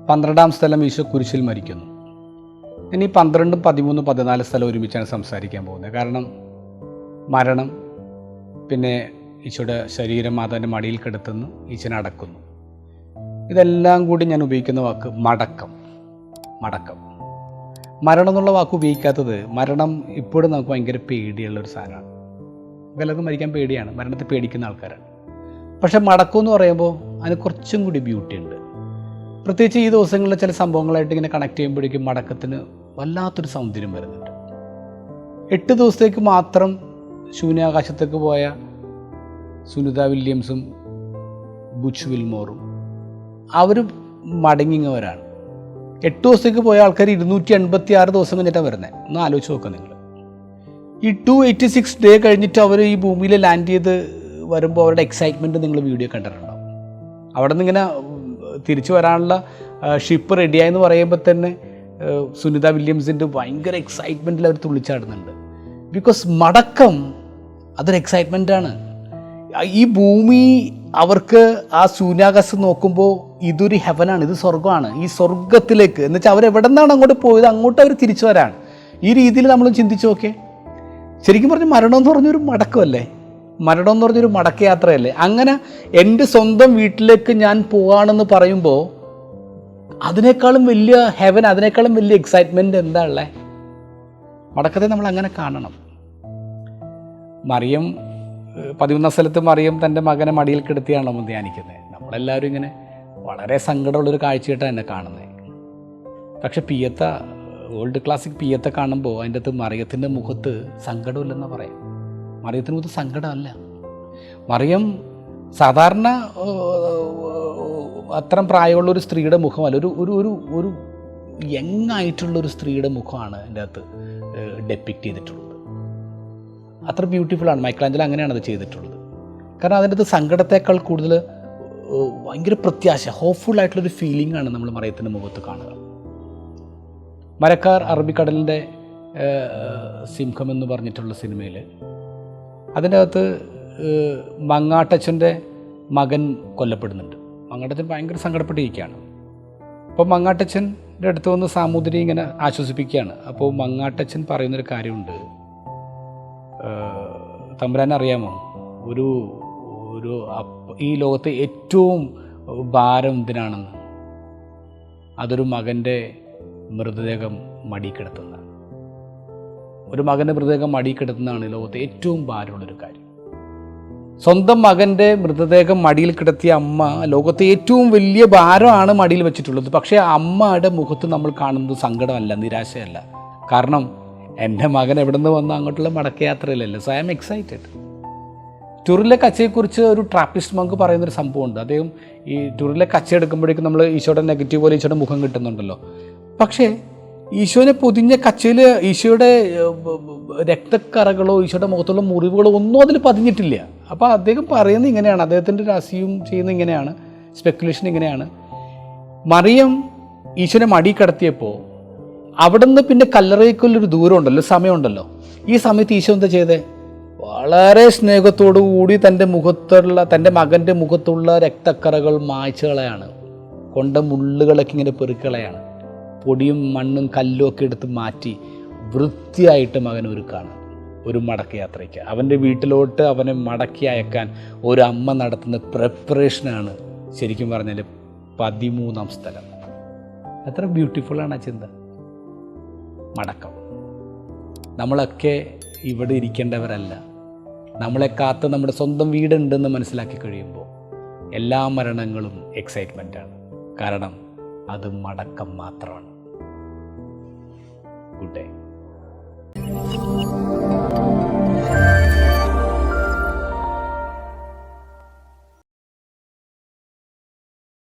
12-ാം സ്ഥലം ഈശോ കുരിശിൽ മരിക്കുന്നു. ഇനി 12, 13, 14 സ്ഥലം ഒരുമിച്ചാണ് സംസാരിക്കാൻ പോകുന്നത്. കാരണം മരണം, പിന്നെ ഈശോയുടെ ശരീരം മാതാവിൻ്റെ മടിയിൽ കിടത്തുന്നു, ഈശോനെ അടക്കുന്നു. ഇതെല്ലാം കൂടി ഞാൻ ഉപയോഗിക്കുന്ന വാക്ക് മടക്കം. മരണം എന്നുള്ള വാക്ക് ഉപയോഗിക്കാത്തത്, മരണം ഇപ്പോഴും നമുക്ക് ഭയങ്കര പേടിയുള്ളൊരു സാധനമാണ്. പലർക്കും മരിക്കാൻ പേടിയാണ്, മരണത്തെ പേടിക്കുന്ന ആൾക്കാരാണ്. പക്ഷെ മടക്കം എന്ന് പറയുമ്പോൾ അതിന് കുറച്ചും കൂടി ബ്യൂട്ടി ഉണ്ട്. പ്രത്യേകിച്ച് ഈ ദിവസങ്ങളിൽ ചില സംഭവങ്ങളായിട്ട് ഇങ്ങനെ കണക്ട് ചെയ്യുമ്പോഴേക്കും മടക്കത്തിന് വല്ലാത്തൊരു സൗന്ദര്യം വരുന്നുണ്ട്. 8 ദിവസത്തേക്ക് മാത്രം ശൂന്യാകാശത്തേക്ക് പോയ സുനിത വില്യംസും ബുച്ച് വിൽമോറും അവർ മടങ്ങിങ്ങവരാണ്. 8 ദിവസത്തേക്ക് പോയ ആൾക്കാർ 286 ദിവസം കഴിഞ്ഞിട്ടാണ് വരുന്നത്. ഒന്ന് ആലോചിച്ച് നോക്കാം നിങ്ങൾ. ഈ 286 ഡേ കഴിഞ്ഞിട്ട് അവർ ഈ ഭൂമിയിൽ ലാൻഡ് ചെയ്ത് വരുമ്പോൾ അവരുടെ എക്സൈറ്റ്മെൻറ്റ് നിങ്ങൾ വീഡിയോ കണ്ടിട്ടുണ്ടാവും. അവിടെ നിന്ന് ഇങ്ങനെ തിരിച്ചു വരാനുള്ള ഷിപ്പ് റെഡിയായെന്ന് പറയുമ്പോൾ തന്നെ സുനിത വില്യംസിൻ്റെ ഭയങ്കര എക്സൈറ്റ്മെൻറ്റിൽ അവർ തുള്ളിച്ചാടുന്നുണ്ട്. ബിക്കോസ് മടക്കം അതൊരു എക്സൈറ്റ്മെൻറ്റാണ്. ഈ ഭൂമി അവർക്ക് ആ ശൂന്യാകാശം നോക്കുമ്പോൾ ഇതൊരു ഹെവനാണ്, ഇത് സ്വർഗ്ഗമാണ്. ഈ സ്വർഗത്തിലേക്ക് എന്ന് വെച്ചാൽ അവരെവിടെ നിന്നാണ് അങ്ങോട്ട് പോയത് അങ്ങോട്ട് അവർ തിരിച്ചു വരാണ്. ഈ രീതിയിൽ നമ്മൾ ചിന്തിച്ചു നോക്കേ. ശരിക്കും പറഞ്ഞാൽ മരണം എന്ന് പറഞ്ഞൊരു മടക്കമല്ലേ, മരണം എന്ന് പറഞ്ഞൊരു മടക്കയാത്രയല്ലേ. അങ്ങനെ എൻ്റെ സ്വന്തം വീട്ടിലേക്ക് ഞാൻ പോവാണെന്ന് പറയുമ്പോൾ അതിനേക്കാളും വലിയ ഹെവൻ, അതിനേക്കാളും വലിയ എക്സൈറ്റ്മെൻറ്റ് എന്താ ഉള്ളത്? മടക്കത്തെ നമ്മൾ അങ്ങനെ കാണണം. മറിയം 11-ാം സ്ഥലത്ത് മറിയം തൻ്റെ മകനെ മടിയിൽ കിടത്തിയാണോ നമ്മൾ ധ്യാനിക്കുന്നത്. നമ്മളെല്ലാവരും ഇങ്ങനെ വളരെ സങ്കടമുള്ളൊരു കാഴ്ചയായിട്ടാണ് എന്നെ കാണുന്നത്. പക്ഷെ പിയത്ത, ഓൾഡ് ക്ലാസിക് പിയത്തെ കാണുമ്പോൾ അതിൻ്റെ അകത്ത് മറിയത്തിൻ്റെ മുഖത്ത് സങ്കടമില്ലെന്ന് പറയാം. മറിയത്തിൻ്റെ മുഖത്ത് സങ്കടമല്ല. മറിയം സാധാരണ അത്രയും പ്രായമുള്ളൊരു സ്ത്രീയുടെ മുഖമല്ല, ഒരു യങ്ങായിട്ടുള്ളൊരു സ്ത്രീയുടെ മുഖമാണ് എൻ്റെ അകത്ത് ഡെപ്പിക്റ്റ് ചെയ്തിട്ടുള്ളത്. അത്ര ബ്യൂട്ടിഫുള്ളാണ്. മൈക്കലാഞ്ചലോ അങ്ങനെയാണ് അത് ചെയ്തിട്ടുള്ളത്. കാരണം അതിൻ്റെ അകത്ത് സങ്കടത്തേക്കാൾ കൂടുതൽ ഭയങ്കര പ്രത്യാശ, ഹോപ്പ്ഫുള്ളായിട്ടുള്ളൊരു ഫീലിംഗാണ് നമ്മൾ മറിയത്തിൻ്റെ മുഖത്ത് കാണുക. മരക്കാർ അറബിക്കടലിൻ്റെ സിംഹം എന്ന് പറഞ്ഞിട്ടുള്ള സിനിമയിൽ അതിൻ്റെ അകത്ത് മങ്ങാട്ടച്ഛൻ്റെ മകൻ കൊല്ലപ്പെടുന്നുണ്ട്. മങ്ങാട്ടച്ഛൻ ഭയങ്കര സങ്കടപ്പെട്ടിരിക്കുകയാണ്. അപ്പോൾ മങ്ങാട്ടച്ഛൻ്റെ അടുത്ത് വന്ന് സാമൂതിരി ഇങ്ങനെ ആശ്വസിപ്പിക്കുകയാണ്. അപ്പോൾ മങ്ങാട്ടച്ഛൻ പറയുന്നൊരു കാര്യമുണ്ട്, തമ്പുരാൻ അറിയാമോ, ഒരു ഈ ലോകത്തെ ഏറ്റവും ഭാരം എന്തിനാണെന്ന്? അതൊരു മകൻ്റെ മൃതദേഹം മടി കിടത്തുന്നതാണ്. ഒരു മകൻ്റെ മൃതദേഹം മടി കിടത്തുന്നതാണ് ലോകത്തെ ഏറ്റവും ഭാരമുള്ളൊരു കാര്യം. സ്വന്തം മകൻ്റെ മൃതദേഹം മടിയിൽ കിടത്തിയ അമ്മ ലോകത്തെ ഏറ്റവും വലിയ ഭാരമാണ് മടിയിൽ വെച്ചിട്ടുള്ളത്. പക്ഷേ അമ്മയുടെ മുഖത്ത് നമ്മൾ കാണുന്നത് സങ്കടമല്ല, നിരാശയല്ല. കാരണം എൻ്റെ മകൻ എവിടെ നിന്ന് വന്ന് അങ്ങോട്ടുള്ള മടക്കയാത്രയിലല്ല. So I am excited. ടൂറിലെ കച്ചയെക്കുറിച്ച് ഒരു ട്രാപ്പിസ്റ്റ് മങ്ക് പറയുന്നൊരു സംഭവമുണ്ട്. അദ്ദേഹം ഈ ടൂറിലെ കച്ച എടുക്കുമ്പോഴേക്കും നമ്മൾ ഈശോയുടെ നെഗറ്റീവ് പോലെ ഈശോയുടെ മുഖം കിട്ടുന്നുണ്ടല്ലോ. പക്ഷേ ഈശോനെ പൊതിഞ്ഞ കച്ചയിൽ ഈശോയുടെ രക്തക്കറകളോ ഈശോയുടെ മുഖത്തുള്ള മുറിവുകളോ ഒന്നും അതിൽ പതിഞ്ഞിട്ടില്ല. അപ്പോൾ അദ്ദേഹം പറയുന്നത് ഇങ്ങനെയാണ്, അദ്ദേഹത്തിൻ്റെ രാശിയും ചെയ്യുന്നത് ഇങ്ങനെയാണ്, സ്പെക്കുലേഷൻ ഇങ്ങനെയാണ്. മറിയം ഈശോനെ മടി കടത്തിയപ്പോൾ അവിടെ നിന്ന് പിന്നെ കല്ലറയ്ക്കുള്ളൊരു ദൂരമുണ്ടല്ലോ, സമയമുണ്ടല്ലോ. ഈ സമയത്ത് ഈശോ എന്താ ചെയ്തേ? വളരെ സ്നേഹത്തോടു കൂടി തൻ്റെ മകൻ്റെ മുഖത്തുള്ള രക്തക്കറകൾ മായ്ച്ചു കളയാണ്. കൊണ്ട മുള്ളുകളൊക്കെ ഇങ്ങനെ പെറുക്കളയാണ്. പൊടിയും മണ്ണും കല്ലും ഒക്കെ എടുത്ത് മാറ്റി വൃത്തിയായിട്ട് മകൻ ഒരുക്കാണ് ഒരു മടക്കയാത്രയ്ക്ക്. അവൻ്റെ വീട്ടിലോട്ട് അവനെ മടക്കി അയക്കാൻ ഒരു അമ്മ നടത്തുന്ന പ്രിപ്പറേഷനാണ് ശരിക്കും പറഞ്ഞാൽ 13-ാം സ്ഥലം. എത്ര ബ്യൂട്ടിഫുള്ളാണ് ആ ചിന്ത. മടക്കം. നമ്മളൊക്കെ ഇവിടെ ഇരിക്കേണ്ടവരല്ല. നമ്മളെ കാത്ത് നമ്മുടെ സ്വന്തം വീടുണ്ടെന്ന് മനസ്സിലാക്കി കഴിയുമ്പോൾ എല്ലാ മരണങ്ങളും എക്സൈറ്റ്മെൻറ്റാണ്. കാരണം അത് മടക്കം മാത്രമാണ്. Good day.